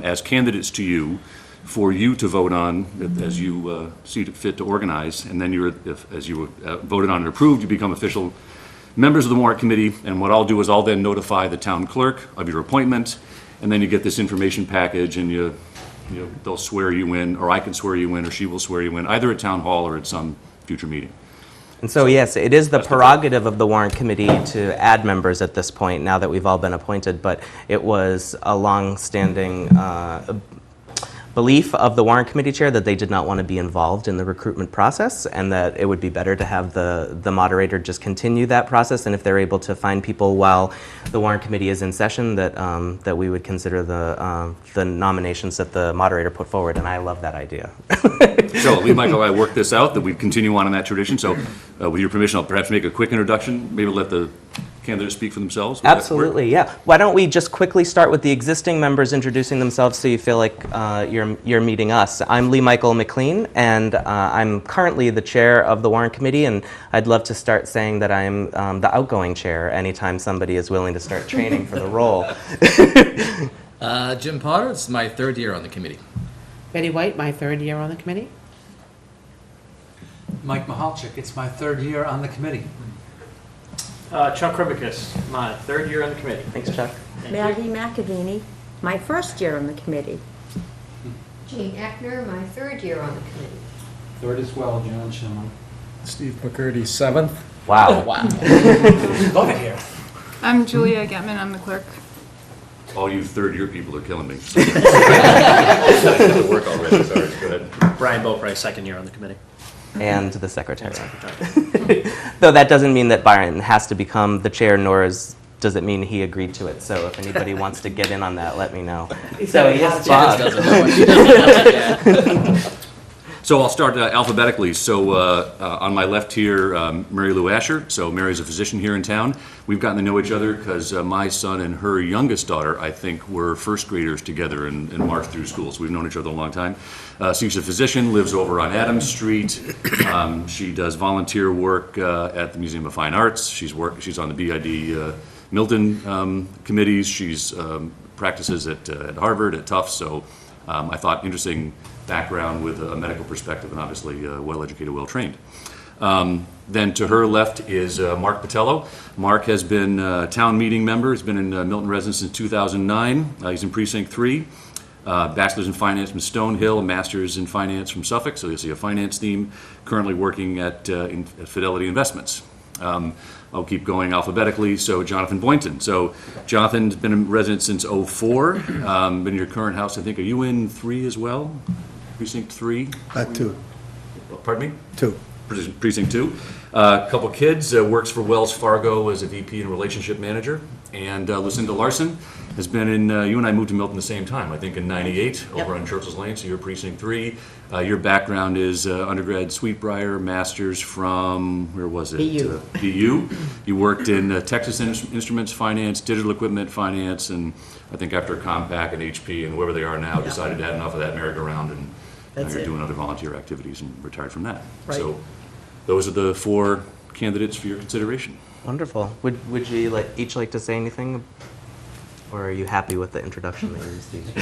as candidates to you for you to vote on as you see fit to organize. And then as you voted on and approved, you become official members of the Warrant Committee. And what I'll do is I'll then notify the town clerk of your appointment. And then you get this information package, and they'll swear you in, or I can swear you in, or she will swear you in, either at town hall or at some future meeting. And so, yes, it is the prerogative of the Warrant Committee to add members at this point, now that we've all been appointed, but it was a long-standing belief of the Warrant Committee chair that they did not want to be involved in the recruitment process, and that it would be better to have the moderator just continue that process, and if they're able to find people while the Warrant Committee is in session, that we would consider the nominations that the moderator put forward, and I love that idea. So we, Michael and I, work this out, that we continue on in that tradition. So with your permission, I'll perhaps make a quick introduction, maybe let the candidates speak for themselves. Absolutely, yeah. Why don't we just quickly start with the existing members introducing themselves so you feel like you're meeting us. I'm Lee Michael McLean, and I'm currently the chair of the Warrant Committee, and I'd love to start saying that I'm the outgoing chair anytime somebody is willing to start training for the role. Jim Potter, it's my 3rd year on the committee. Betty White, my 3rd year on the committee. Mike Mahalchik, it's my 3rd year on the committee. Chuck Rubicus, my 3rd year on the committee. Thanks, Chuck. Maggie McAvini, my 1st year on the committee. Jane Eckner, my 3rd year on the committee. 3rd as well, John Schimel. Steve McCurdy, 7th. Wow. Wow. Love it here. I'm Julia Getman, I'm the clerk. All you third-year people are killing me. It work already. Sorry, go ahead. Brian Beaupre, 2nd year on the committee. And the secretary. Though that doesn't mean that Byron has to become the chair, nor does it mean he agreed to it. So if anybody wants to get in on that, let me know. So yes, Bob. So I'll start alphabetically. So on my left here, Mary Lou Asher. So Mary's a physician here in town. We've gotten to know each other because my son and her youngest daughter, I think, were 1st graders together and marched through school. So we've known each other a long time. So she's a physician, lives over on Adams Street. She does volunteer work at the Museum of Fine Arts. She's on the BID Milton committees. She's practices at Harvard, at Tufts. So I thought interesting background with a medical perspective, and obviously well-educated, well-trained. Then to her left is Mark Patello. Mark has been a town meeting member. He's been in Milton residence since 2009. He's in Precinct 3. Bachelor's in Finance from Stonehill, a Master's in Finance from Suffolk, so you'll see a finance theme. Currently working at Fidelity Investments. I'll keep going alphabetically. So Jonathan Boynton. So Jonathan's been a resident since 2004. Been in your current house, I think. Are you in 3 as well? Precinct 3? 2. Pardon me? 2. Precinct 2. A couple kids, works for Wells Fargo as a VP and relationship manager. And Lucinda Larson has been in, you and I moved to Milton the same time, I think in 98, over on Churchill's Lane, so you're Precinct 3. Your background is undergrad Sweetbriar, master's from, where was it? BU. BU. You worked in Texas Instruments Finance, digital equipment finance, and I think after Compaq and HP and wherever they are now, decided to have enough of that merry-go-round, and now you're doing other volunteer activities and retired from that. Right. So those are the 4 candidates for your consideration. Wonderful. Would you each like to say anything? Or are you happy with the introduction that you received?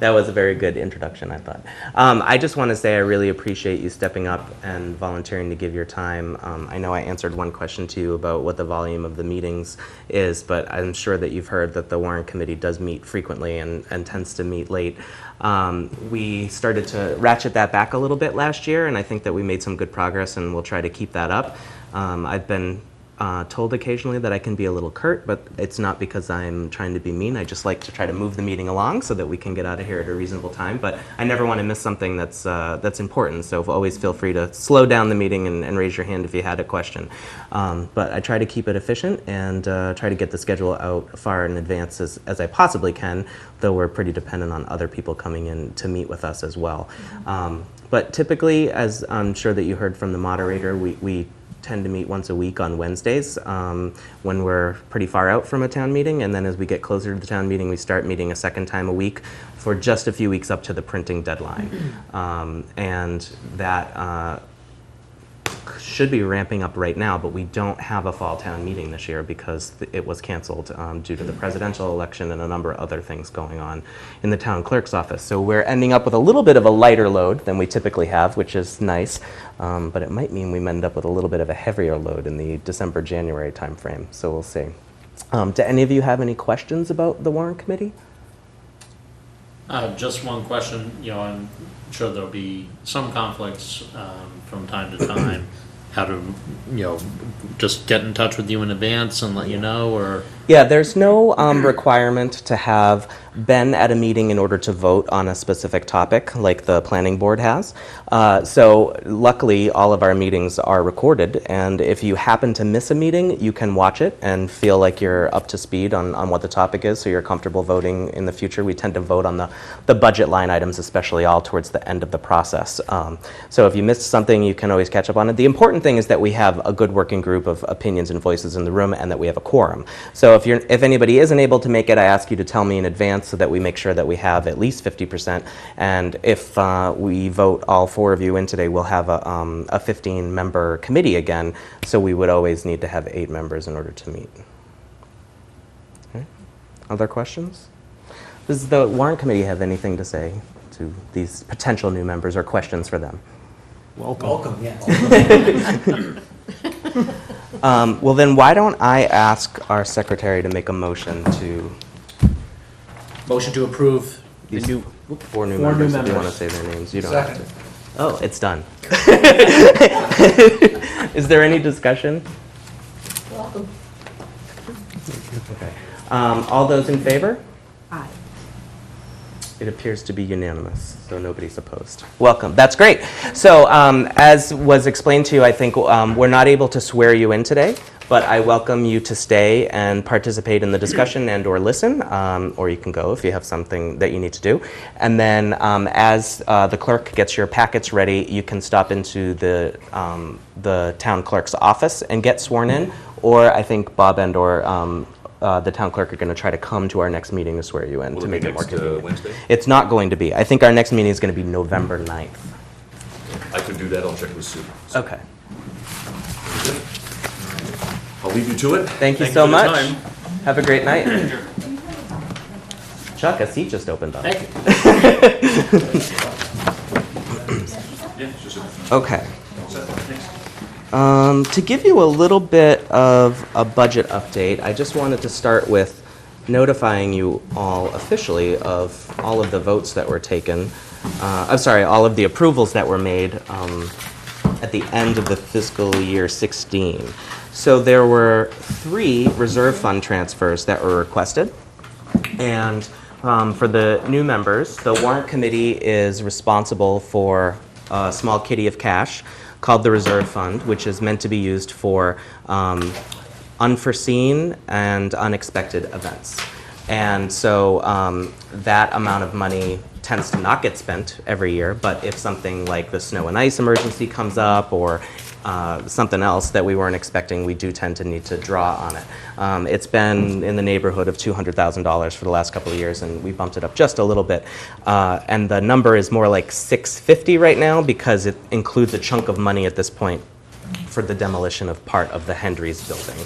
That was a very good introduction, I thought. I just want to say I really appreciate you stepping up and volunteering to give your time. I know I answered one question to you about what the volume of the meetings is, but I'm sure that you've heard that the Warrant Committee does meet frequently and tends to meet late. We started to ratchet that back a little bit last year, and I think that we made some good progress, and we'll try to keep that up. I've been told occasionally that I can be a little curt, but it's not because I'm trying to be mean. I just like to try to move the meeting along so that we can get out of here at a reasonable time. But I never want to miss something that's important. So always feel free to slow down the meeting and raise your hand if you had a question. But I try to keep it efficient and try to get the schedule out far in advance as I possibly can, though we're pretty dependent on other people coming in to meet with us as well. But typically, as I'm sure that you heard from the moderator, we tend to meet once a week on Wednesdays when we're pretty far out from a town meeting, and then as we get closer to the town meeting, we start meeting a second time a week for just a few weeks up to the printing deadline. And that should be ramping up right now, but we don't have a fall town meeting this year because it was canceled due to the presidential election and a number of other things going on in the town clerk's office. So we're ending up with a little bit of a lighter load than we typically have, which is nice, but it might mean we end up with a little bit of a heavier load in the December-January timeframe, so we'll see. Do any of you have any questions about the Warrant Committee? Just one question, I'm sure there'll be some conflicts from time to time. How to, just get in touch with you in advance and let you know, or? Yeah, there's no requirement to have been at a meeting in order to vote on a specific topic like the planning board has. So luckily, all of our meetings are recorded, and if you happen to miss a meeting, you can watch it and feel like you're up to speed on what the topic is, so you're comfortable voting in the future. We tend to vote on the budget line items, especially all towards the end of the process. So if you missed something, you can always catch up on it. The important thing is that we have a good working group of opinions and voices in the room, and that we have a quorum. So if anybody isn't able to make it, I ask you to tell me in advance so that we make sure that we have at least 50%. And if we vote all 4 of you in today, we'll have a 15-member committee again. So we would always need to have 8 members in order to meet. Okay. Other questions? Does the Warrant Committee have anything to say to these potential new members or questions for them? Welcome, yes. Well, then why don't I ask our secretary to make a motion to Motion to approve the these new. 4 new Four new members. If you want to members. say their names, you don't Second. have to. Oh, it's done. Is there any discussion? Welcome. Okay. All those in favor? Aye. It appears to be unanimous, so nobody's opposed. Welcome. That's great. So as was explained to you, I think we're not able to swear you in today, but I welcome you to stay and participate in the discussion and or listen, or you can go if you have something that you need to do. And then as the clerk gets your packets ready, you can stop into the town clerk's office and get sworn in, or I think Bob and or the town clerk are going to try to come to our next meeting to swear you in Will to it make be it more next, convenient. Wednesday? It's not going to be. I think our next meeting is going to be November 9th. I could do that, I'll check with Sue. Okay. I'll leave you to it. Thank you for so the much. time. Have a great night. Chuck, a seat just opened up. Thank you. Yeah, it's just Okay. To give you a little bit of a budget update, I just wanted to start with notifying you all officially of all of the votes that were taken. I'm sorry, all of the approvals that were made at the end of the fiscal year 16. So there were 3 reserve fund transfers that were requested. And for the new members, the Warrant Committee is responsible for a small kitty of cash called the Reserve Fund, which is meant to be used for unforeseen and unexpected events. And so that amount of money tends to not get spent every year, but if something like the snow and ice emergency comes up or something else that we weren't expecting, we do tend to need to draw on it. It's been in the neighborhood of $200,000 for the last couple of years, and we bumped it up just a little bit. And the number is more like $650 right now because it includes a chunk of money at this point for the demolition of part of the Hendry's building,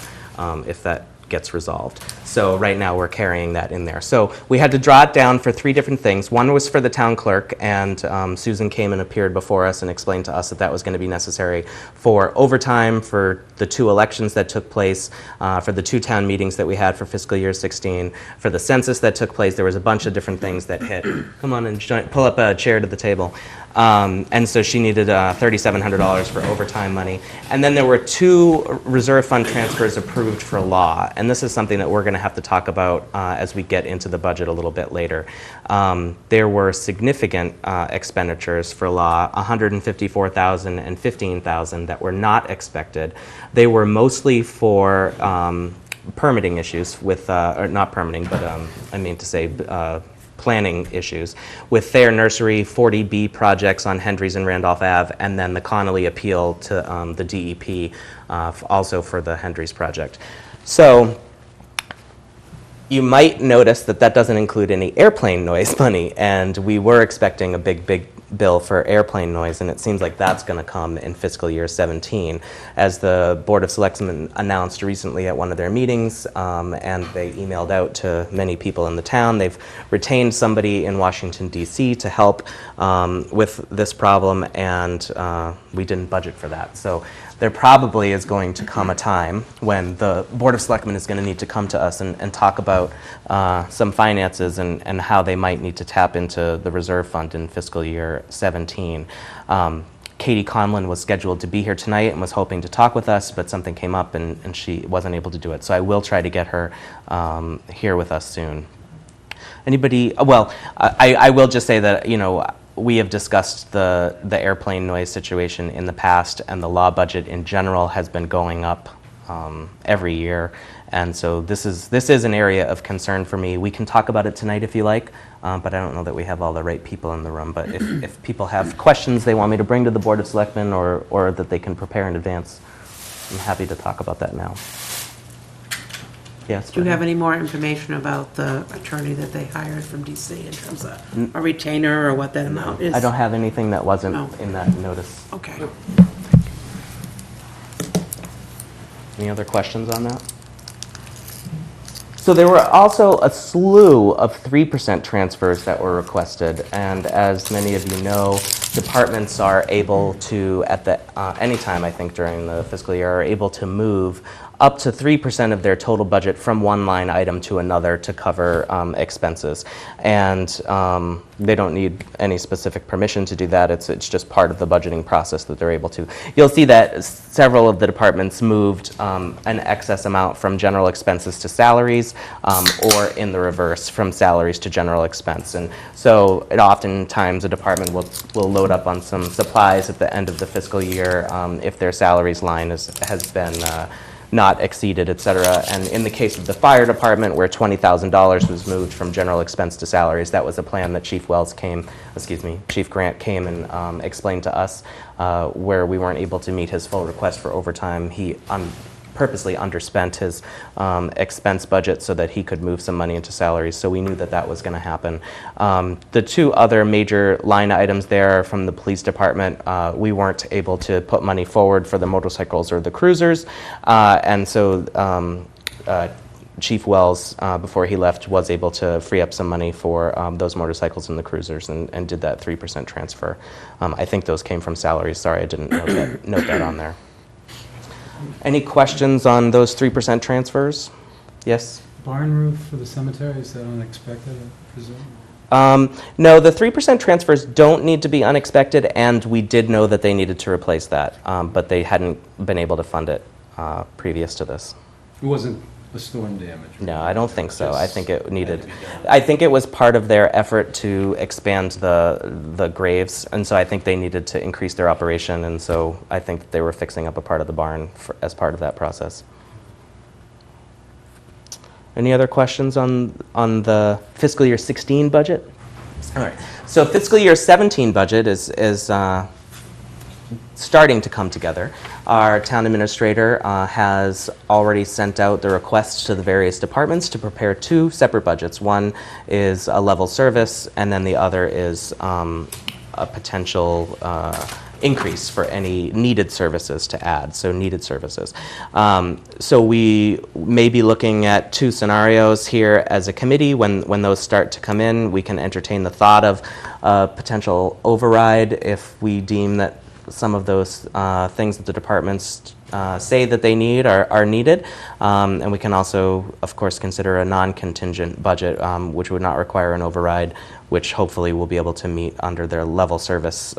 if that gets resolved. So right now we're carrying that in there. So we had to draw it down for 3 different things. One was for the town clerk, and Susan came and appeared before us and explained to us that that was going to be necessary for overtime for the 2 elections that took place, for the 2 town meetings that we had for fiscal year 16, for the census that took place. There was a bunch of different things that hit. Come on and pull up a chair to the table. And so she needed $3,700 for overtime money. And then there were 2 reserve fund transfers approved for law. And this is something that we're going to have to talk about as we get into the budget a little bit later. There were significant expenditures for law, $154,000 and $15,000 that were not expected. They were mostly for permitting issues with, or not permitting, but I mean to say planning issues with Thayer Nursery, 40B projects on Hendry's and Randolph Ave, and then the Connolly appeal to the DEP also for the Hendry's project. So you might notice that that doesn't include any airplane noise money, and we were expecting a big bill for airplane noise, and it seems like that's going to come in fiscal year 17. As the Board of Selectmen announced recently at one of their meetings, and they emailed out to many people in the town, they've retained somebody in Washington, D.C. to help with this problem, and we didn't budget for that. So there probably is going to come a time when the Board of Selectmen is going to need to come to us and talk about some finances and how they might need to tap into the reserve fund in fiscal year 17. Katie Conlon was scheduled to be here tonight and was hoping to talk with us, but something came up and she wasn't able to do it. So I will try to get her here with us soon. Anybody, well, I will just say that, you know, we have discussed the airplane noise situation in the past, and the law budget in general has been going up every year. And so this is an area of concern for me. We can talk about it tonight if you like, but I don't know that we have all the right people in the room. But if people have questions they want me to bring to the Board of Selectmen or that they can prepare in advance, I'm happy to talk about that now. Yes. Do you have any more information about the attorney that they hired from DC in terms of a retainer or what that amount is? I don't have anything that wasn't No. in that notice. Okay. Any other questions on that? So there were also a slew of 3% transfers that were requested, and as many of you know, departments are able to, at the any time I think during the fiscal year, are able to move up to 3% of their total budget from one line item to another to cover expenses. And they don't need any specific permission to do that. It's just part of the budgeting process that they're able to. You'll see that several of the departments moved an excess amount from general expenses to salaries, or in the reverse, from salaries to general expense. And so it oftentimes a department will load up on some supplies at the end of the fiscal year if their salaries line has been not exceeded, et cetera. And in the case of the fire department, where $20,000 was moved from general expense to salaries, that was a plan that Chief Grant came and explained to us, where we weren't able to meet his full request for overtime. He purposely underspent his expense budget so that he could move some money into salaries, so we knew that that was going to happen. The two other major line items there from the police department, we weren't able to put money forward for the motorcycles or the cruisers, and so Chief Wells, before he left, was able to free up some money for those motorcycles and the cruisers and did that 3% transfer. I think those came from salaries. Sorry, I didn't note that on there. Any questions on those 3% transfers? Yes? Barn roof for the cemetery, is that unexpected, I presume? No, the 3% transfers don't need to be unexpected, and we did know that they needed to replace that, but they hadn't been able to fund it previous to this. It wasn't the storm damage? No, I don't think so. I think it needed, had to be done. I think it was part of their effort to expand the graves, and so I think they needed to increase their operation, and so I think they were fixing up a part of the barn as part of that process. Any other questions on the fiscal year 16 budget? All right. So fiscal year 17 budget is starting to come together. Our town administrator has already sent out the requests to the various departments to prepare two separate budgets. One is a level service, and then the other is a potential increase for any needed services to add, so needed services. So we may be looking at two scenarios here as a committee. When those start to come in, we can entertain the thought of a potential override if we deem that some of those things that the departments say that they need are needed. And we can also, of course, consider a non-contingent budget, which would not require an override, which hopefully we'll be able to meet under their level service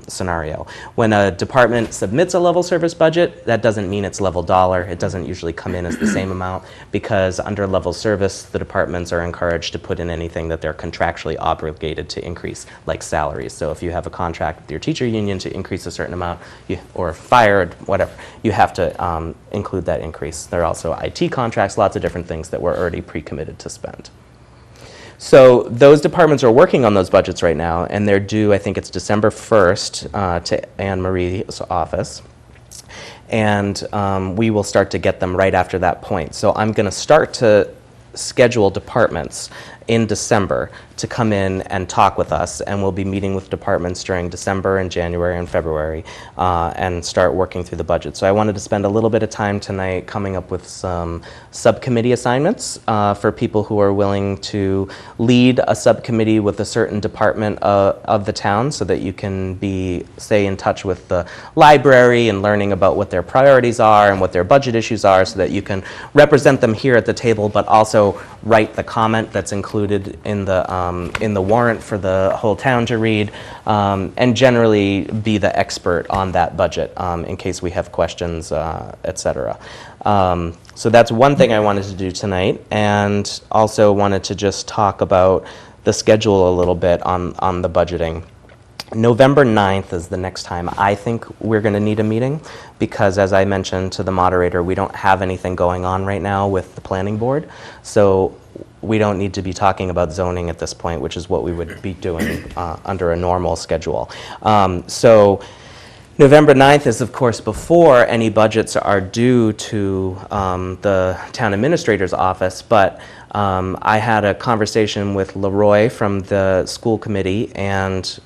scenario. When a department submits a level service budget, that doesn't mean it's level dollar. It doesn't usually come in as the same amount, because under level service, the departments are encouraged to put in anything that they're contractually obligated to increase, like salaries. So if you have a contract with your teacher union to increase a certain amount, or fired, whatever, you have to include that increase. There are also IT contracts, lots of different things that we're already pre-committed to spend. So those departments are working on those budgets right now, and they're due, I think it's December 1st, to Anne Marie's office. And we will start to get them right after that point. So I'm going to start to schedule departments in December to come in and talk with us, and we'll be meeting with departments during December and January and February and start working through the budget. So I wanted to spend a little bit of time tonight coming up with some subcommittee assignments for people who are willing to lead a subcommittee with a certain department of the town, so that you can stay in touch with the library and learning about what their priorities are and what their budget issues are, so that you can represent them here at the table, but also write the comment that's included in the warrant for the whole town to read, and generally be the expert on that budget in case we have questions, etc. So that's one thing I wanted to do tonight, and also wanted to just talk about the schedule a little bit on the budgeting. November 9th is the next time I think we're going to need a meeting, because as I mentioned to the moderator, we don't have anything going on right now with the planning board. So we don't need to be talking about zoning at this point, which is what we would be doing under a normal schedule. So November 9th is, of course, before any budgets are due to the town administrator's office, but I had a conversation with Leroy from the school committee, and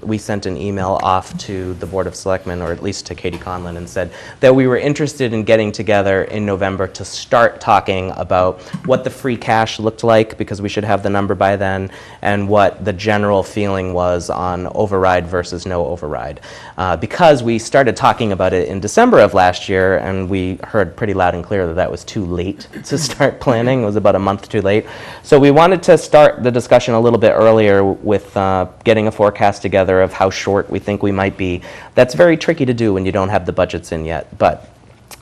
we sent an email off to the Board of Selectmen, or at least to Katie Conlon, and said that we were interested in getting together in November to start talking about what the free cash looked like, because we should have the number by then, and what the general feeling was on override versus no override. Because we started talking about it in December of last year, and we heard pretty loud and clear that that was too late to start planning. It was about a month too late. So we wanted to start the discussion a little bit earlier with getting a forecast together of how short we think we might be. That's very tricky to do when you don't have the budgets in yet, but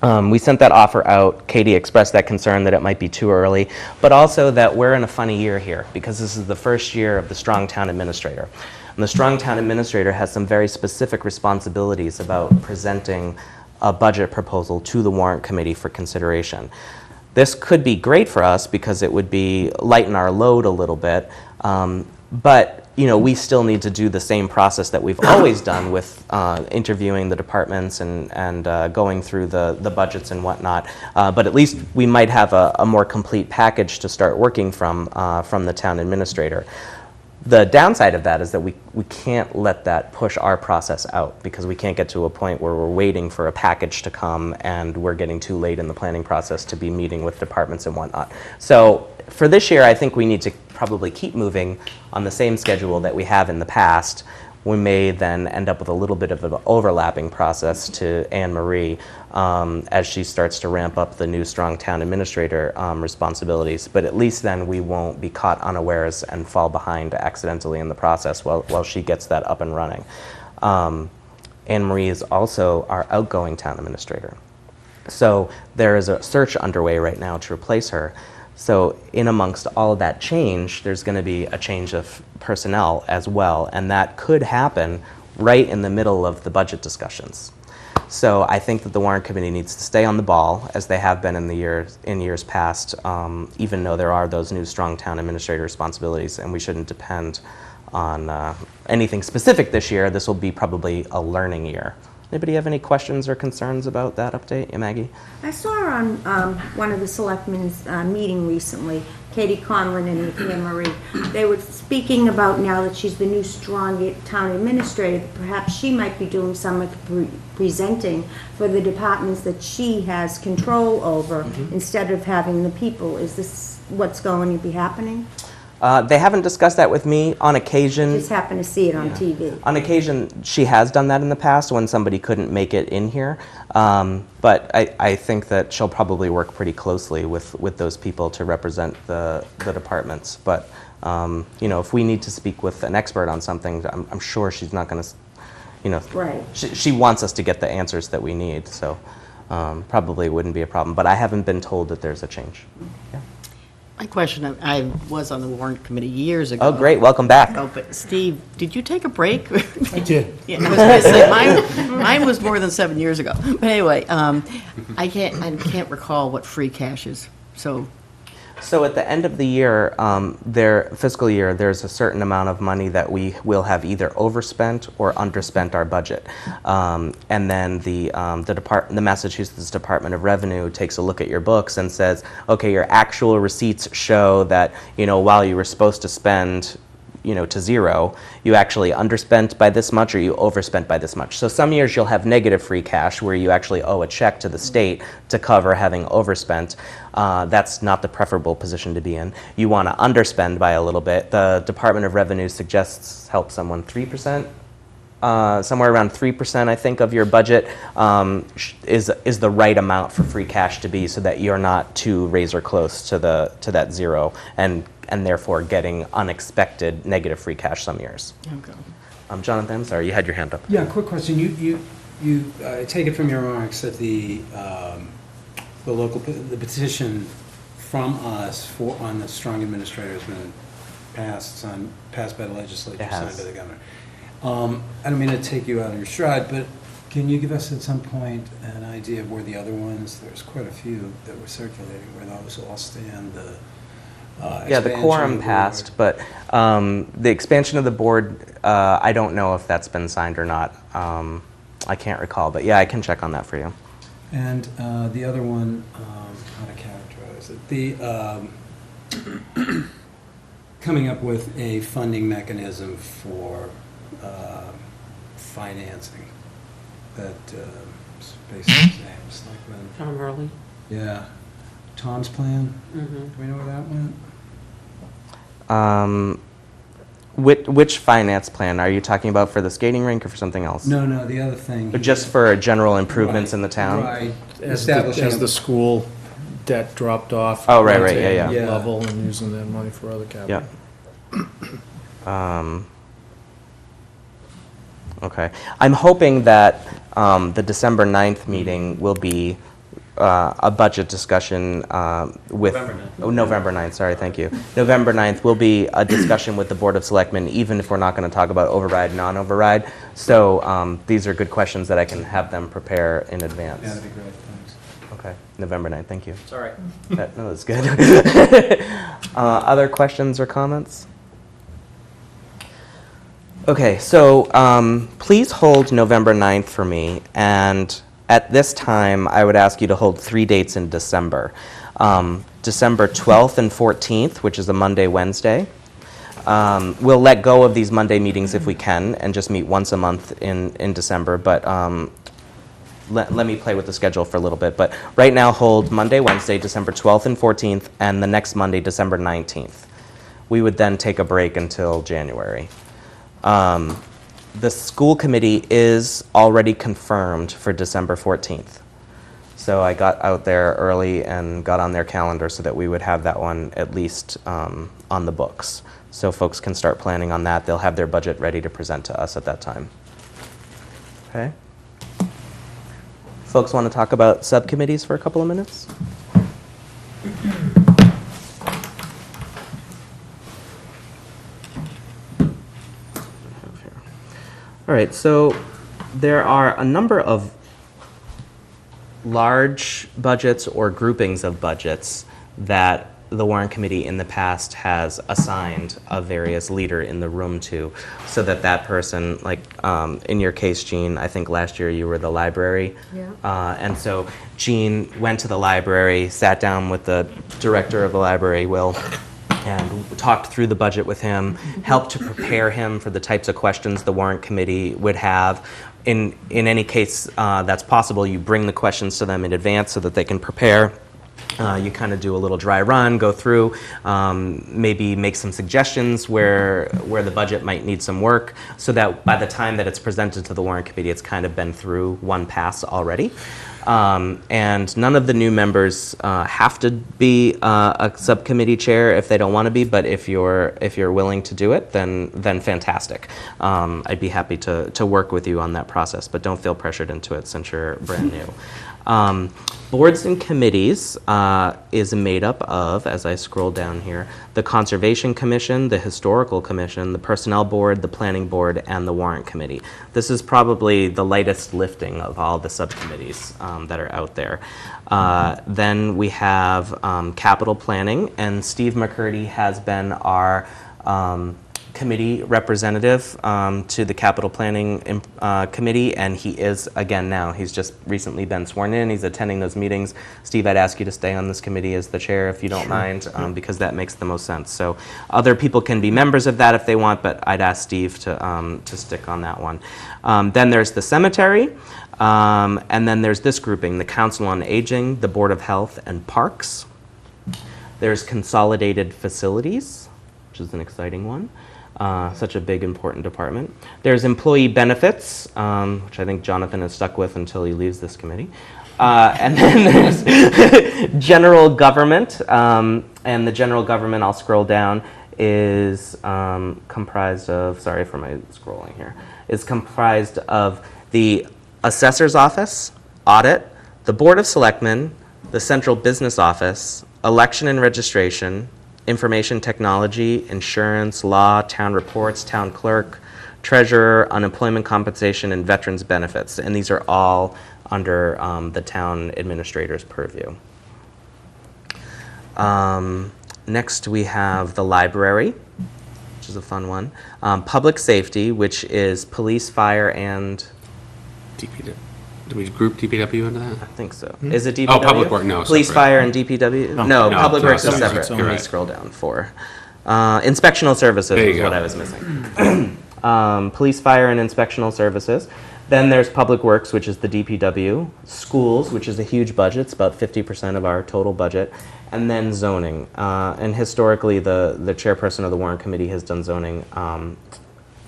we sent that offer out. Katie expressed that concern that it might be too early, but also that we're in a funny year here, because this is the first year of the Strong Town Administrator. And the Strong Town Administrator has some very specific responsibilities about presenting a budget proposal to the Warrant Committee for consideration. This could be great for us because it would be lighten our load a little bit, but we still need to do the same process that we've always done with interviewing the departments and going through the budgets and whatnot. But at least we might have a more complete package to start working from the town administrator. The downside of that is that we can't let that push our process out, because we can't get to a point where we're waiting for a package to come and we're getting too late in the planning process to be meeting with departments and whatnot. So for this year, I think we need to probably keep moving on the same schedule that we have in the past. We may then end up with a little bit of an overlapping process to Anne Marie as she starts to ramp up the new Strong Town Administrator responsibilities. But at least then we won't be caught unawares and fall behind accidentally in the process while she gets that up and running. Anne Marie is also our outgoing town administrator. So there is a search underway right now to replace her. So in amongst all of that change, there's going to be a change of personnel as well, and that could happen right in the middle of the budget discussions. So I think that the Warrant Committee needs to stay on the ball, as they have been in years past, even though there are those new Strong Town Administrator responsibilities, and we shouldn't depend on anything specific this year. This will be probably a learning year. Anybody have any questions or concerns about that update? Yeah, Maggie? I saw her on one of the selectmen's meeting recently, Katie Conlon and Anne Marie. They were speaking about, now that she's the new Strong Town Administrator, perhaps she might be doing some of the presenting for the departments that she has control over, instead of having the people. Is this what's going to be happening? They haven't discussed that with me. On occasion, Just happened to see it on TV. on occasion, she has done that in the past when somebody couldn't make it in here. But I think that she'll probably work pretty closely with those people to represent the departments. But if we need to speak with an expert on something, I'm sure she's not going to, Right. She wants us to get the answers that we need. So probably wouldn't be a problem. But I haven't been told that there's a change. Yeah. My question, I was on the Warrant Committee years ago. Oh, great. Welcome back. Oh, but Steve, did you take a break? I did. Yeah, I was going to say, mine was more than 7 years ago. But anyway, I can't recall what free cash is. So So at the end of the year, their fiscal year, there's a certain amount of money that we will have either overspent or underspent our budget. And then the Massachusetts Department of Revenue takes a look at your books and says, okay, your actual receipts show that, while you were supposed to spend to zero, you actually underspent by this much or you overspent by this much. So some years you'll have negative free cash where you actually owe a check to the state to cover having overspent. That's not the preferable position to be in. You want to underspend by a little bit. The Department of Revenue suggests help someone 3%. Somewhere around 3%, I think, of your budget is the right amount for free cash to be, so that you're not too razor close to that zero and therefore getting unexpected negative free cash some years. Okay. Jonathan, I'm sorry, you had your hand up. Yeah, quick question. You take it from your remarks that the petition from us on the strong administrator has been passed by the legislature, signed by the governor. I don't mean to take you out of your stride, but can you give us at some point an idea of where the other ones, there's quite a few that were circulating, where those all stand? Yeah, the quorum passed, but the expansion of the board, I don't know if that's been signed or not. I can't recall, but yeah, I can check on that for you. And the other one, how to characterize it, coming up with a funding mechanism for financing that basically names like when Tom Hurley. yeah, Tom's plan. Do we know where that went? Which finance plan are you talking about, for the skating rink or for something else? No, the other thing. Just for general improvements in the town. Right. As the school debt dropped off. Oh, right, yeah. Level and using that money for other capital. Yeah. Okay. I'm hoping that the December 9th meeting will be a budget discussion with... November 9th, sorry, thank you. November 9th will be a discussion with the Board of Selectmen, even if we're not going to talk about override, non-override. So these are good questions that I can have them prepare in advance. Yeah, that'd be great, thanks. Okay, November 9th, thank you. Sorry. No, that's good. Other questions or comments? Okay, so please hold November 9th for me, and at this time, I would ask you to hold 3 dates in December. December 12th and 14th, which is a Monday, Wednesday. We'll let go of these Monday meetings if we can, and just meet once a month in December, but let me play with the schedule for a little bit. But right now, hold Monday, Wednesday, December 12th and 14th, and the next Monday, December 19th. We would then take a break until January. The school committee is already confirmed for December 14th. So I got out there early and got on their calendar so that we would have that one at least on the books. So folks can start planning on that. They'll have their budget ready to present to us at that time. Okay? Folks want to talk about subcommittees for a couple of minutes? All right, so there are a number of large budgets or groupings of budgets that the Warrant Committee in the past has assigned a various leader in the room to, so that that person, like in your case, Jean, I think last year you were the library. Yeah. And so Jean went to the library, sat down with the director of the library, Will, and talked through the budget with him, helped to prepare him for the types of questions the Warrant Committee would have. In any case that's possible, you bring the questions to them in advance so that they can prepare. You kind of do a little dry run, go through, maybe make some suggestions where the budget might need some work, so that by the time that it's presented to the Warrant Committee, it's kind of been through one pass already. And none of the new members have to be a subcommittee chair if they don't want to be, but if you're willing to do it, then fantastic. I'd be happy to work with you on that process, but don't feel pressured into it since you're brand new. Boards and committees is made up of, as I scroll down here, the Conservation Commission, the Historical Commission, the Personnel Board, the Planning Board, and the Warrant Committee. This is probably the lightest lifting of all the subcommittees. that are out there. Then we have capital planning, and Steve McCurdy has been our committee representative to the capital planning committee, and he is again now. He's just recently been sworn in. He's attending those meetings. Steve, I'd ask you to stay on this committee as the chair if you don't mind, because that makes the most sense. So other people can be members of that if they want, but I'd ask Steve to stick on that one. Then there's the cemetery, and then there's this grouping: the Council on Aging, the Board of Health, and Parks. There's consolidated facilities, which is an exciting one. Such a big, important department. There's employee benefits, which I think Jonathan is stuck with until he leaves this committee. And then there's general government, and the general government, I'll scroll down, is comprised of, sorry for my scrolling here, is comprised of the assessor's office, audit, the Board of Selectmen, the central business office, election and registration, information technology, insurance, law, town reports, town clerk, treasurer, unemployment compensation, and veterans benefits. And these are all under the town administrator's purview. Next, we have the library, which is a fun one. Public safety, which is police, fire, and... DPW. Do we group DPW into that? I think so. Is it DPW? Oh, public work, no. Police, separate. fire, and DPW? No, public works is separate. Let me scroll down. 4. Inspectional services is what I was missing. Police, fire, and inspectional services. Then there's public works, which is the DPW. Schools, which is a huge budget. It's about 50% of our total budget. And then zoning. And historically, the chairperson of the Warrant Committee has done zoning.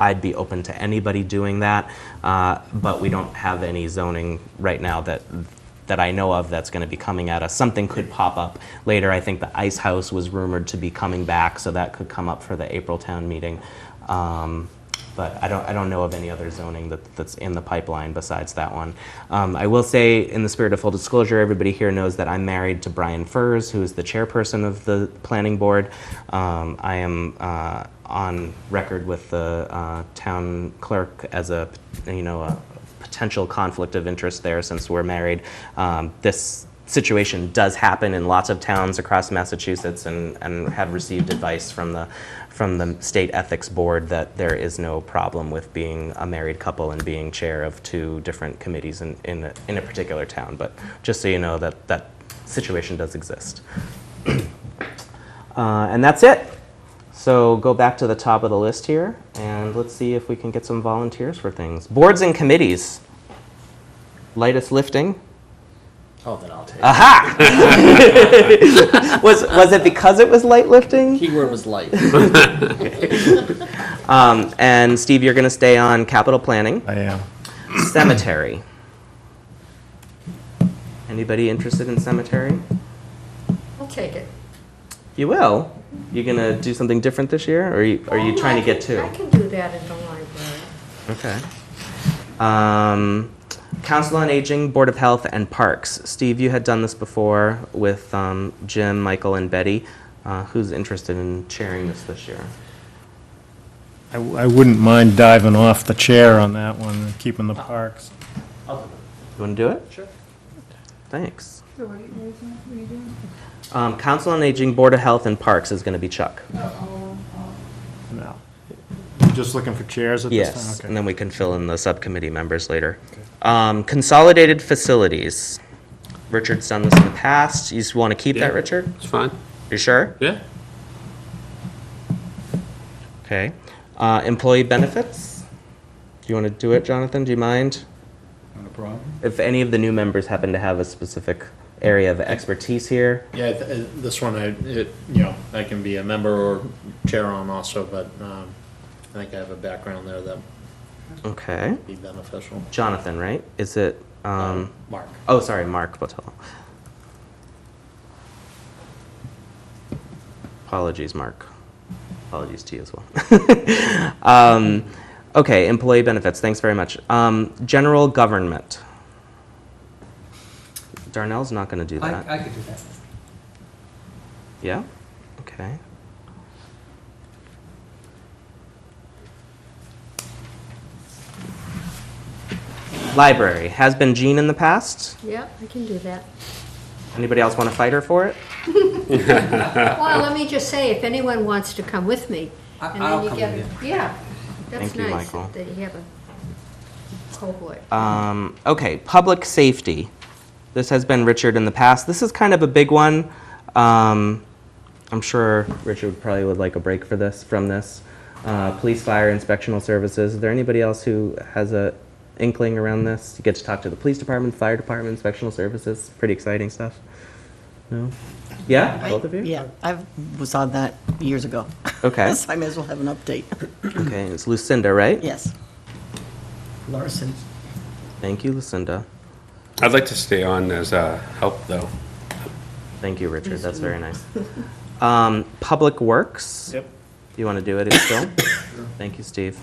I'd be open to anybody doing that, but we don't have any zoning right now that I know of that's going to be coming at us. Something could pop up later. I think the Ice House was rumored to be coming back, so that could come up for the April town meeting. But I don't know of any other zoning that's in the pipeline besides that one. I will say, in the spirit of full disclosure, everybody here knows that I'm married to Brian Furs, who is the chairperson of the planning board. I am on record with the town clerk as a potential conflict of interest there since we're married. This situation does happen in lots of towns across Massachusetts, and have received advice from the state ethics board that there is no problem with being a married couple and being chair of 2 different committees in a particular town. But just so you know, that situation does exist. And that's it. So go back to the top of the list here, and let's see if we can get some volunteers for things. Boards and committees. Lightest lifting. Oh, then I'll take it. Aha! Was it because it was light lifting? Keyword was light. And Steve, you're going to stay on capital planning. I am. Cemetery. Anybody interested in cemetery? I'll take it. You will? You going to do something different this year, or are you trying to get 2? I can do that in the library. Okay. Council on Aging, Board of Health, and Parks. Steve, you had done this before with Jim, Michael, and Betty. Who's interested in chairing this year? I wouldn't mind diving off the chair on that one and keeping the parks. You want to do it? Sure. Thanks. So what are you doing? Council on Aging, Board of Health, and Parks is going to be Chuck. No. You're just looking for chairs at this time? Yes, Okay. and then we can fill in the subcommittee members later. Consolidated facilities. Richard's done this in the past. You just want to keep that, Richard? It's fine. You sure? Yeah. Okay. Employee benefits. Do you want to do it, Jonathan? Do you mind? Not a problem. If any of the new members happen to have a specific area of expertise here. Yeah, this one, I can be a member or chair on also, but I think I have a background there that Okay. would be beneficial. Jonathan, right? Is it? Mark. Oh, sorry, Mark Botello. Apologies, Mark. Apologies to you as well. Okay, employee benefits. Thanks very much. General government. Darnell's not going to do that. I could do that. Yeah? Okay. Library, has been Jean in the past. Yep, I can do that. Anybody else want to fight her for it? Well, let me just say, if anyone wants to come with me, and then I'll you come get, with yeah, that's Thank you, nice Michael. that you have a cohort. Okay, public safety. This has been Richard in the past. This is kind of a big one. I'm sure Richard probably would like a break from this. Police, fire, inspectional services. Is there anybody else who has a inkling around this? You get to talk to the police department, fire department, inspectional services. Pretty exciting stuff. No? Yeah, both of you? Yeah, I was on that years ago. Okay. So I may as well have an update. Okay, it's Lucinda, right? Yes. Larson. Thank you, Lucinda. I'd like to stay on as a help, though. Thank you, Richard. That's very nice. Public Works. Yep. You want to do it still? Thank you, Steve.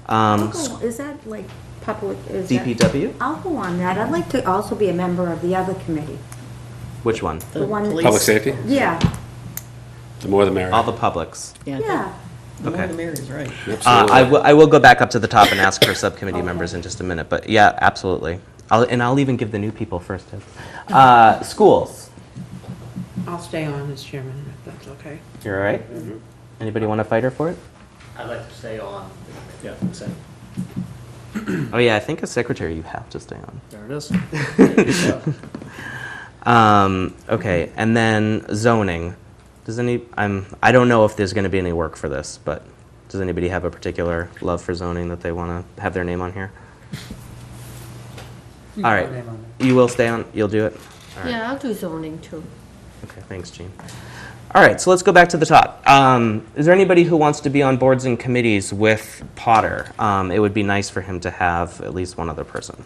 Is that like public, is that? DPW? I'll go on that. I'd like to also be a member of the other committee. Which one? The one. police. Public safety? Yeah, The more the merrier. All the publics. Yeah. yeah. The more Okay. the merrier is right. Absolutely. I will go back up to the top and ask for subcommittee members in just a minute, but yeah, absolutely. I'll even give the new people first dibs. Schools. I'll stay on as chairman, if that's okay. You're all right? Anybody want to fight her for it? I'd like to stay on. Yeah, consent. Oh yeah, I think as secretary you have to stay on. There it is. Okay, and then zoning. I don't know if there's going to be any work for this, but does anybody have a particular love for zoning that they want to have their name on here? All right, you will stay on, you'll do it? All right. Yeah, I'll do zoning too. Okay, thanks, Jean. All right, so let's go back to the top. Is there anybody who wants to be on boards and committees with Potter? It would be nice for him to have at least one other person.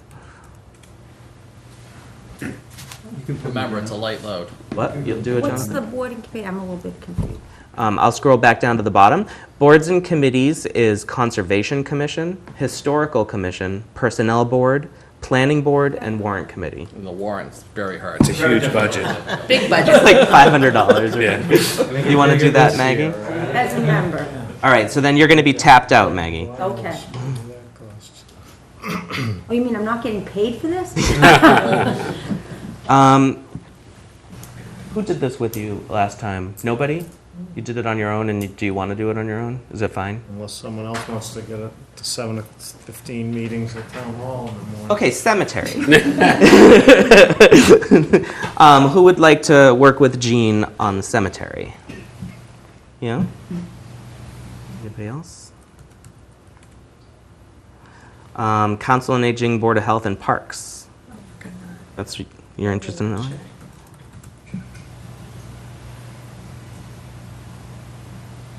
Remember, it's a light load. What? You'll do it, What's Jonathan? the board and committee? I'm a little bit confused. I'll scroll back down to the bottom. Boards and committees is Conservation Commission, Historical Commission, Personnel Board, Planning Board, and Warrant Committee. And the warrant's very hard. It's a huge budget. Big budget. Like $500 or Yeah. something. You want to do that, Maggie? As a member. All right, so then you're going to be tapped out, Maggie. Okay. Oh, you mean I'm not getting paid for this? Who did this with you last time? Nobody? You did it on your own, and do you want to do it on your own? Is it fine? Unless someone else wants to get it to 7:15 meetings at town hall in the morning. Okay, cemetery. Who would like to work with Jean on the cemetery? Yeah? Anybody else? Council on Aging, Board of Health, and Parks. You're interested in that one?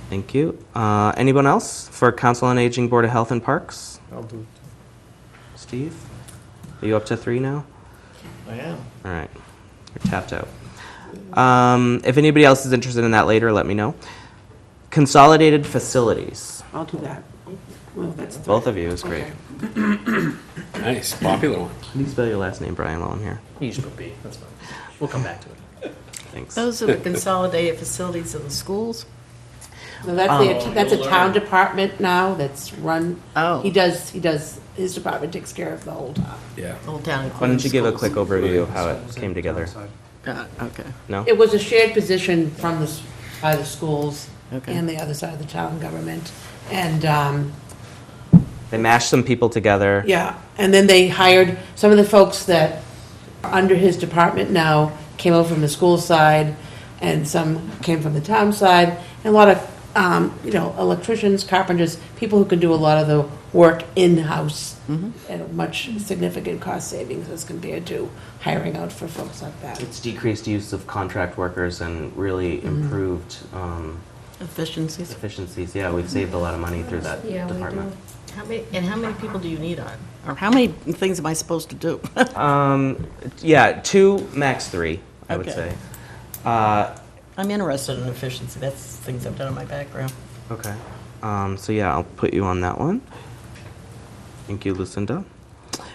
Thank you. Anyone else for Council on Aging, Board of Health, and Parks? I'll do it. Steve? Are you up to 3 now? I am. All right. You're tapped out. If anybody else is interested in that later, let me know. Consolidated Facilities. I'll do that. Well, that's Both of you is great. Nice, popular one. How do you spell your last name, Brian, while I'm here? You just put B, that's fine. We'll come back to it. Thanks. Those are the consolidated facilities of the schools? So that's a town department now that's run. Oh. He does, his department takes care of the whole town. Yeah. Old Town. Why don't you give a schools. quick overview of how it came together? Okay. No? It was a shared position from by the schools Okay. and the other side of the town government. And, They mashed some people together. yeah, and then they hired, some of the folks that are under his department now came over from the school side, and some came from the town side, and a lot of, electricians, carpenters, people who can do a lot of the work in-house at a much significant cost savings as compared to hiring out for folks like that. It's decreased use of contract workers and really improved Efficiencies. efficiencies. Yeah, we've saved a lot of money through that Yeah, we department. How many people do you need on? Or how many things am I supposed to do? Yeah, 2, max 3, I would Okay. say. I'm interested in efficiency. That's things I've done in my background. Okay. So yeah, I'll put you on that one. Thank you, Lucinda.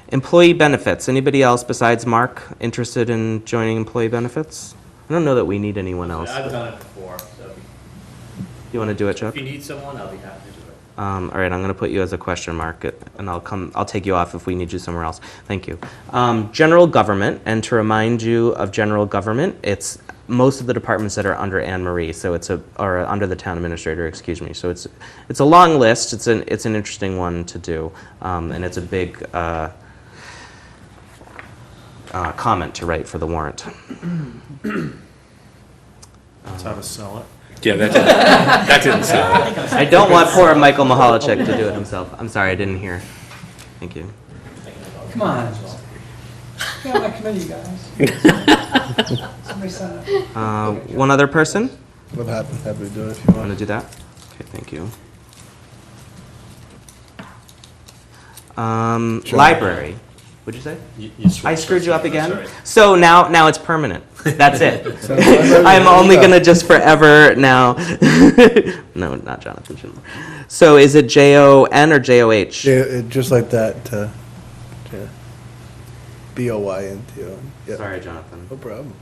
Employee benefits. Anybody else besides Mark interested in joining employee benefits? I don't know that we need anyone else. I've done it before, so You want to do it, Chuck? if you need someone, I'll be happy to do All right, I'm going to put you as a question mark, and I'll take you off if we need you somewhere else. Thank you. General government, and to remind you of general government, it's most of the departments that are under Anne Marie, so or under the town administrator, excuse me. So it's a long list. It's an interesting one to do, and it's a big comment to write for the warrant. That's how to sell it. Yeah, that didn't sound. I don't want poor Michael Mahalichek to do it himself. I'm sorry, I didn't hear. Thank you. Come on. Get on my committee, guys. Somebody sign up. One other person? I'm happy to do it if you Want want. to do that? Okay, thank you. Library. What'd you say? You I screwed you up switched. again? Sorry. So now it's permanent. That's it. So library, I'm only yeah. gonna just forever now. No, not Jonathan Schindler. So is it Jon or JOH? Just like that, yeah. BOYNTO. Yeah. Sorry, Jonathan. No problem.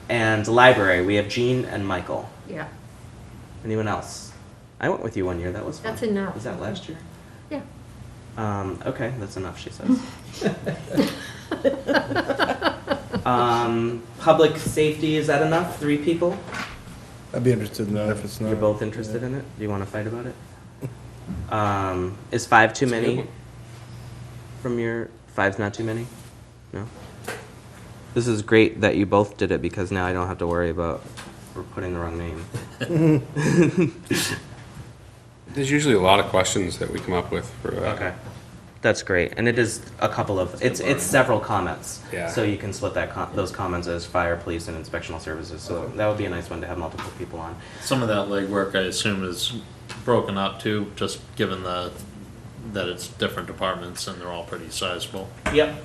And library, we have Jean and Michael. Yeah, Anyone else? I went with you one year. That was fun. that's enough. Was that last year? Yeah. Okay, that's enough, she says. Public safety, is that enough? 3 people? I'd be interested in that if it's not. You're both interested in it? Do you want to fight about it? Is 5 too many? From your, 5's not too many? No? This is great that you both did it because now I don't have to worry about putting the wrong name. There's usually a lot of questions that we come up with for. Okay. That's great, and it is a couple of, it's several comments. Yeah. So you can split those comments as fire, police, and inspectional services, so that would be a nice one to have multiple people on. Some of that legwork, I assume, is broken up too, just given that it's different departments and they're all pretty sizable. Yep.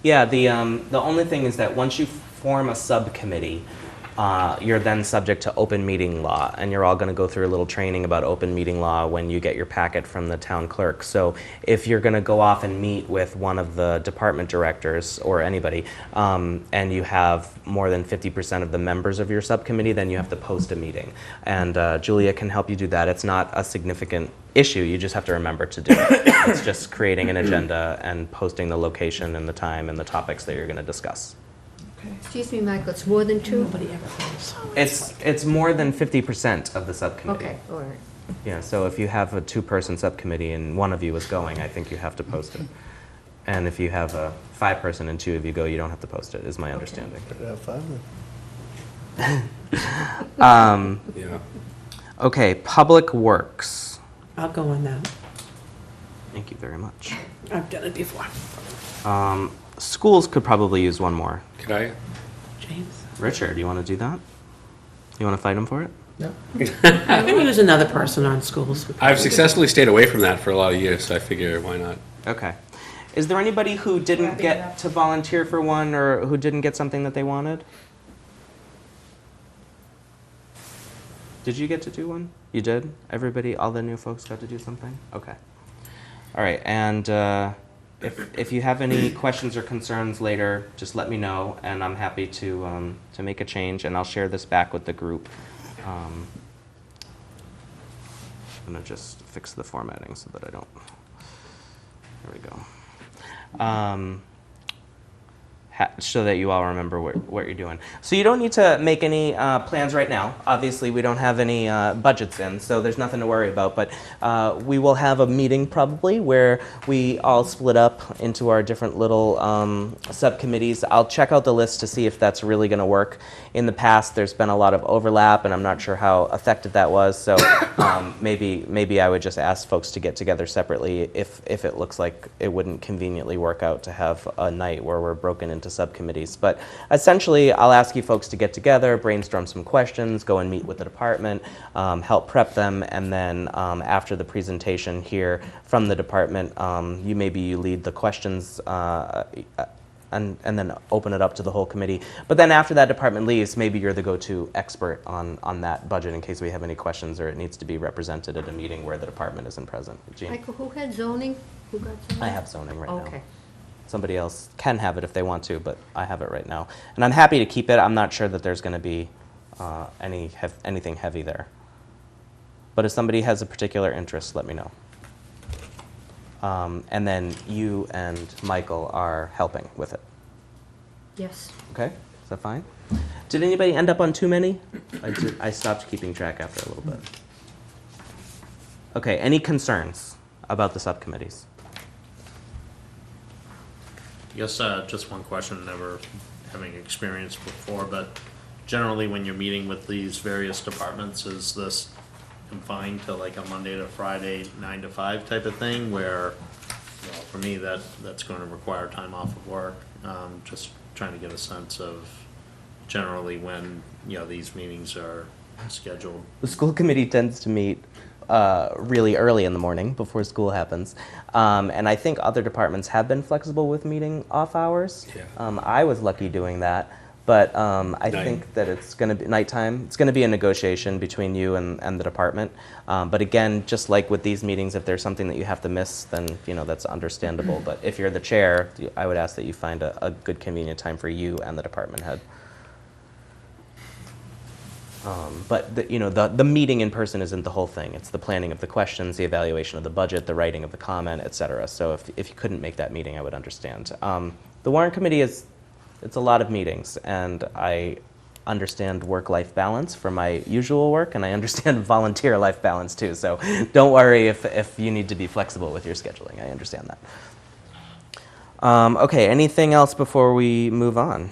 Yeah, the only thing is that once you form a subcommittee, you're then subject to open meeting law, and you're all going to go through a little training about open meeting law when you get your packet from the town clerk. So if you're going to go off and meet with one of the department directors or anybody, and you have more than 50% of the members of your subcommittee, then you have to post a meeting. And Julia can help you do that. It's not a significant issue. You just have to remember to do it. It's just creating an agenda and posting the location and the time and the topics that you're going to discuss. Excuse me, Michael, it's more than 2? Nobody ever goes. It's more than 50% of the subcommittee. Okay, all right. Yeah, so if you have a 2-person subcommittee and one of you is going, I think you have to post it. And if you have a 5-person and 2 of you go, you don't have to post it, is my understanding. Have fun Yeah. Okay, Public Works. I'll go on that. Thank you very much. I've done it before. Schools could probably use one more. Could I? James. Richard, you want to do that? You want to fight him for it? I'm going to use another person on schools. I've successfully stayed away from that for a lot of years, so I figure why not? Okay. Is there anybody who didn't get to volunteer for one or who didn't get something that they wanted? Did you get to do one? You did? Everybody, all the new folks got to do something? Okay. All right, and if you have any questions or concerns later, just let me know, and I'm happy to make a change, and I'll share this back with the group. I'm going to just fix the formatting so that I don't... There we go. So that you all remember what you're doing. So you don't need to make any plans right now. Obviously, we don't have any budgets in, so there's nothing to worry about. But we will have a meeting probably where we all split up into our different little subcommittees. I'll check out the list to see if that's really going to work. In the past, there's been a lot of overlap, and I'm not sure how effective that was. So maybe I would just ask folks to get together separately if it looks like it wouldn't conveniently work out to have a night where we're broken into subcommittees. But essentially, I'll ask you folks to get together, brainstorm some questions, go and meet with the department, help prep them, and then after the presentation here from the department, you lead the questions and then open it up to the whole committee. But then after that department leaves, maybe you're the go-to expert on that budget in case we have any questions or it needs to be represented at a meeting where the department isn't present. Jean? Michael, who had zoning? Who got zoning? I have zoning right now. Okay. Somebody else can have it if they want to, but I have it right now. And I'm happy to keep it. I'm not sure that there's going to be anything heavy there. But if somebody has a particular interest, let me know. And then you and Michael are helping with it. Yes. Okay, is that fine? Did anybody end up on too many? I stopped keeping track after a little bit. Okay, any concerns about the subcommittees? I guess just one question, never having experienced before, but generally when you're meeting with these various departments, is this confined to like a Monday to Friday, 9 to 5 type of thing where, you know, for me, that's going to require time off of work? Just trying to get a sense of generally when, you know, these meetings are scheduled. The school committee tends to meet really early in the morning before school happens. And I think other departments have been flexible with meeting off hours. Yeah. I was lucky doing that. But I think that it's going to be nighttime. It's going to be a negotiation between you and the department. But again, just like with these meetings, if there's something that you have to miss, then that's understandable. But if you're the chair, I would ask that you find a good, convenient time for you and the department head. But the meeting in person isn't the whole thing. It's the planning of the questions, the evaluation of the budget, the writing of the comment, et cetera. So if you couldn't make that meeting, I would understand. The Warrant Committee it's a lot of meetings, and I understand work-life balance for my usual work, and I understand volunteer life balance too. So don't worry if you need to be flexible with your scheduling. I understand that. Okay, anything else before we move on?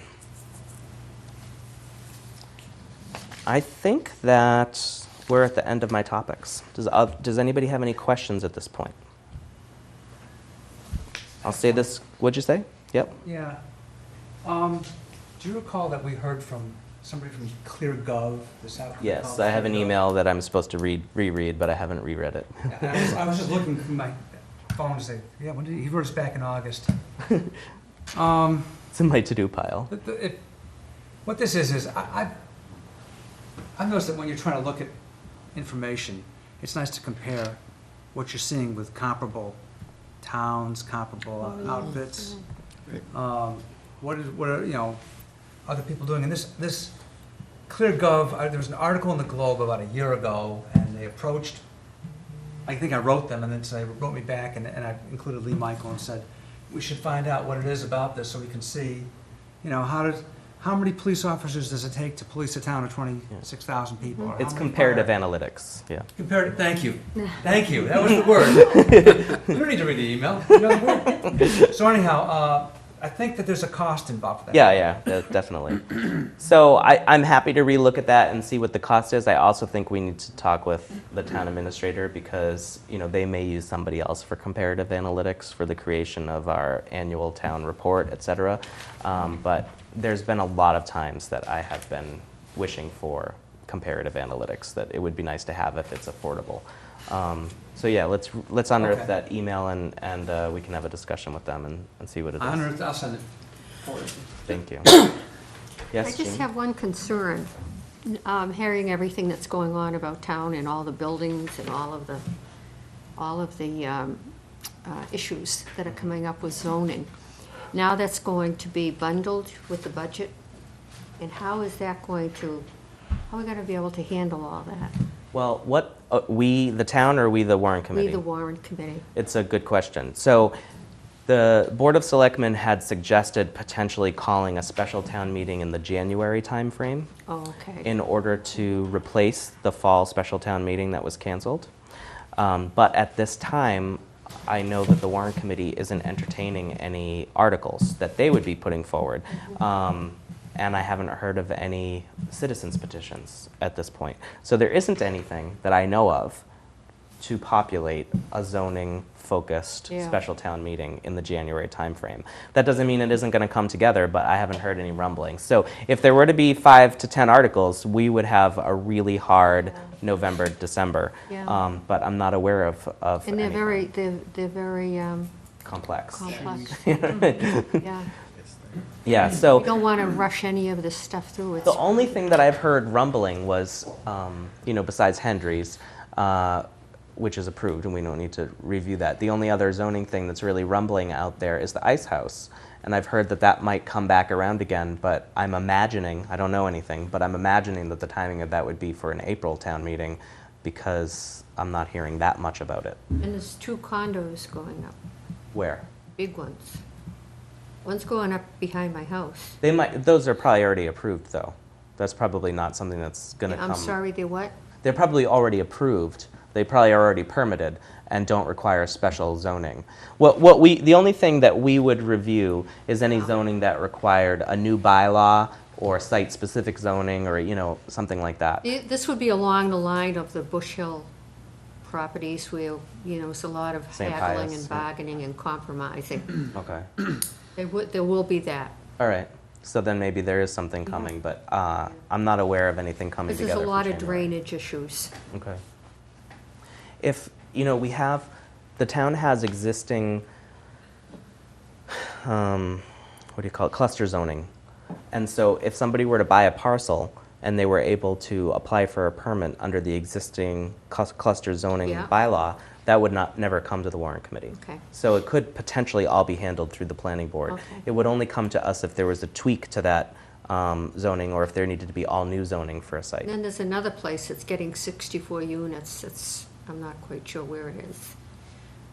I think that we're at the end of my topics. Does anybody have any questions at this point? I'll say this. What'd you say? Yep. Yeah. Do you recall that we heard from somebody from ClearGov this afternoon? Yes, I have an email that I'm supposed to reread, but I haven't reread it. I was just looking through my phone to say, yeah, when did he wrote us back in August? It's in my to-do pile. What this is I've noticed that when you're trying to look at information, it's nice to compare what you're seeing with comparable towns, comparable outfits. What are other people doing? And this ClearGov, there was an article in the Globe about a year ago, and they approached, I think I wrote them, and then so they wrote me back, and I included Lee Michael and said, we should find out what it is about this so we can see, how many police officers does it take to police a town of 26,000 people? Or It's how many comparative fire- analytics, yeah. Thank you. Thank you. That was the word. You don't need to read the email. You know the word. So anyhow, I think that there's a cost involved with that. Yeah, definitely. So I'm happy to relook at that and see what the cost is. I also think we need to talk with the town administrator because, they may use somebody else for comparative analytics for the creation of our annual town report, et cetera. But there's been a lot of times that I have been wishing for comparative analytics, that it would be nice to have if it's affordable. So yeah, let's unearth that email and we can have a discussion with them and see what it is. I'll send it forward. Thank you. Yes, I just Jeannie? have one concern, hearing everything that's going on about town and all the buildings and all of the issues that are coming up with zoning. Now that's going to be bundled with the budget, and how are we going to be able to handle all that? Well, we, the town, or we, the Warrant Committee? We, the Warrant Committee. It's a good question. So the Board of Selectmen had suggested potentially calling a special town meeting in the January timeframe Oh, okay. in order to replace the fall special town meeting that was canceled. But at this time, I know that the Warrant Committee isn't entertaining any articles that they would be putting forward. And I haven't heard of any citizens petitions at this point. So there isn't anything that I know of to populate a zoning-focused special town meeting in the January timeframe. That doesn't mean it isn't going to come together, but I haven't heard any rumblings. So if there were to be 5 to 10 articles, we would have a really hard November, December. Yeah. But I'm not aware of And they're anything. very Complex. Yeah. Yeah, so We don't want to rush any of this stuff through. the only thing that I've heard rumbling was, besides Hendry's, which is approved, and we don't need to review that. The only other zoning thing that's really rumbling out there is the ice house. And I've heard that that might come back around again, but I'm imagining, I don't know anything, but I'm imagining that the timing of that would be for an April town meeting, because I'm not hearing that much about it. And there's 2 condos going up, Where? big ones. One's going up behind my house. They might, those are probably already approved, though. That's probably not something that's gonna come. I'm sorry, they're what? They're probably already approved. They probably are already permitted and don't require special zoning. The only thing that we would review is any zoning that required a new bylaw or site-specific zoning or, something like that. This would be along the line of the Bush Hill properties where, it's a lot of St. haggling Pius, and yeah. bargaining and compromising. Okay. There will be that. All right. So then maybe there is something coming, but I'm not aware of anything coming Because together there's a for lot of January. drainage issues. Okay. If, the town has existing, cluster zoning. And so if somebody were to buy a parcel and they were able to apply for a permit under the existing cluster zoning Yeah. bylaw, that would never come to the warrant committee. Okay. So it could potentially all be handled through the planning board. Okay. It would only come to us if there was a tweak to that zoning or if there needed to be all new zoning for a site. And then there's another place that's getting 64 units. I'm not quite sure where it is.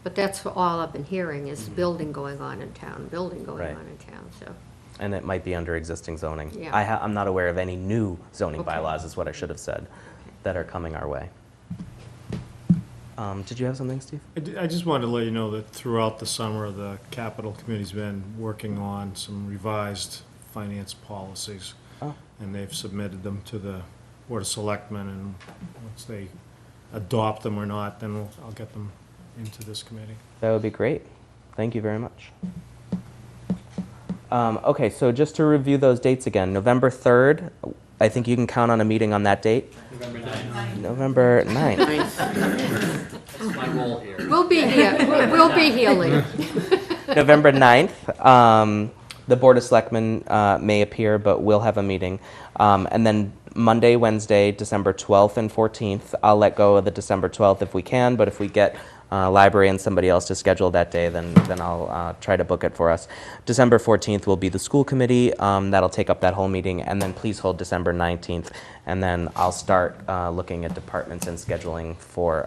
But that's all I've been hearing is building going on in town, building going Right. on in town, so. And it might be under existing zoning. Yeah. I'm not aware of any new zoning Okay. bylaws, is what I should have said, that are coming our way. Did you have something, Steve? I just wanted to let you know that throughout the summer, the capital committee's been working on some revised finance policies. Oh. And they've submitted them to the Board of Selectmen, and once they adopt them or not, then I'll get them into this committee. That would be great. Thank you very much. Okay, so just to review those dates again, November 3rd, I think you can count on a meeting on that date. November 9th. That's my role here. We'll be here, we'll be here, Lee. November 9th, the Board of Selectmen may appear, but we'll have a meeting. And then Monday, Wednesday, December 12th and 14th. I'll let go of the December 12th if we can, but if we get library and somebody else to schedule that day, then I'll try to book it for us. December 14th will be the school committee. That'll take up that whole meeting, and then please hold December 19th, and then I'll start looking at departments and scheduling for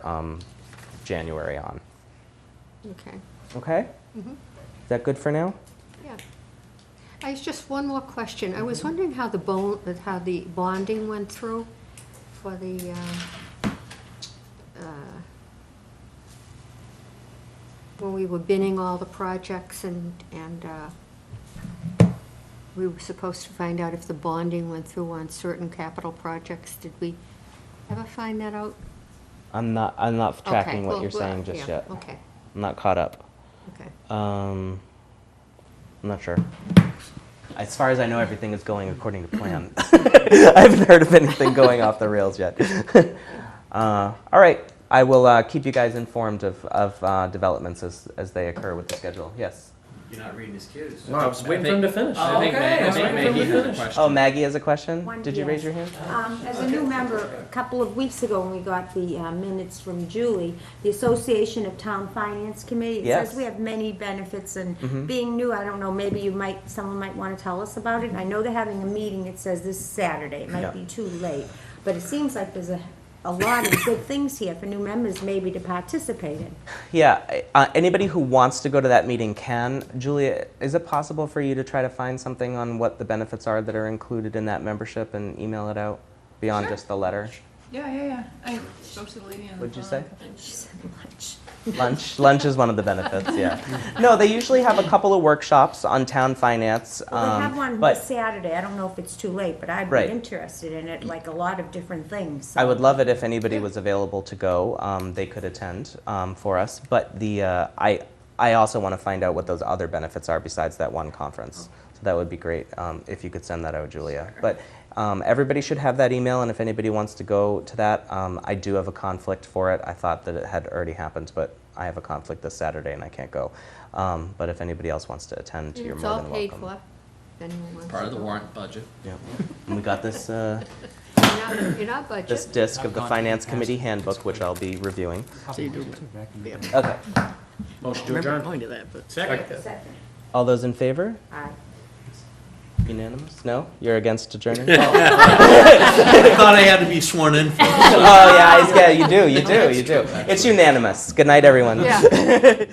January on. Okay. Okay? Mhm. Is that good for now? Yeah. Just one more question. I was wondering how the bonding went through for the, when we were bidding all the projects and we were supposed to find out if the bonding went through on certain capital projects. Did we ever find that out? I'm not tracking Okay, what well, you're saying just yeah, yet. okay. I'm not caught up. Okay. I'm not sure. As far as I know, everything is going according to plan. I haven't heard of anything going off the rails yet. All right, I will keep you guys informed of developments as they occur with the schedule. Yes. You're not reading his cues. No, I was waiting for him to finish. I think Maggie has a question. Oh, Maggie has a question? One, Did you raise your yes. hand? As a new member, a couple of weeks ago, when we got the minutes from Julie, the Association of Town Finance Committee, it Yes. says we have many benefits, and Mhm. being new, I don't know, maybe someone might want to tell us about it. And I know they're having a meeting, it says this Saturday, it Yeah. might be too late, but it seems like there's a lot of good things here for new members maybe to participate in. Yeah, anybody who wants to go to that meeting can. Julia, is it possible for you to try to find something on what the benefits are that are included in that membership and email it out beyond just the letter? Yeah. I spoke to the lady on the What'd you phone. say? She said lunch. Lunch is one of the benefits, yeah. No, they usually have a couple of workshops on town finance. Well, they have one but this Saturday, I don't know if it's too late, but I'd be Right. interested in it, like a lot of different things. I would love it if anybody was available to go. They could attend for us. But I also want to find out what those other benefits are besides that one conference. So that would be great if you could send that out, Julia. But everybody should have that email, and if anybody wants to go to that, I do have a conflict for it. I thought that it had already happened, but I have a conflict this Saturday and I can't go. But if anybody else wants to attend, you're more than welcome. It's all paid for. If anyone wants Part to of the go. warrant budget. Yeah. And we got this in our budget. this disc of the Finance Committee handbook, which I'll be reviewing. So you do. Okay. Motion to Remember adjourn. the point of that, but. Second. All those in favor? Aye. Unanimous? No? You're against adjourning? I thought I had to be sworn in. Oh, yeah, you do. It's unanimous. Good night, everyone. Yeah.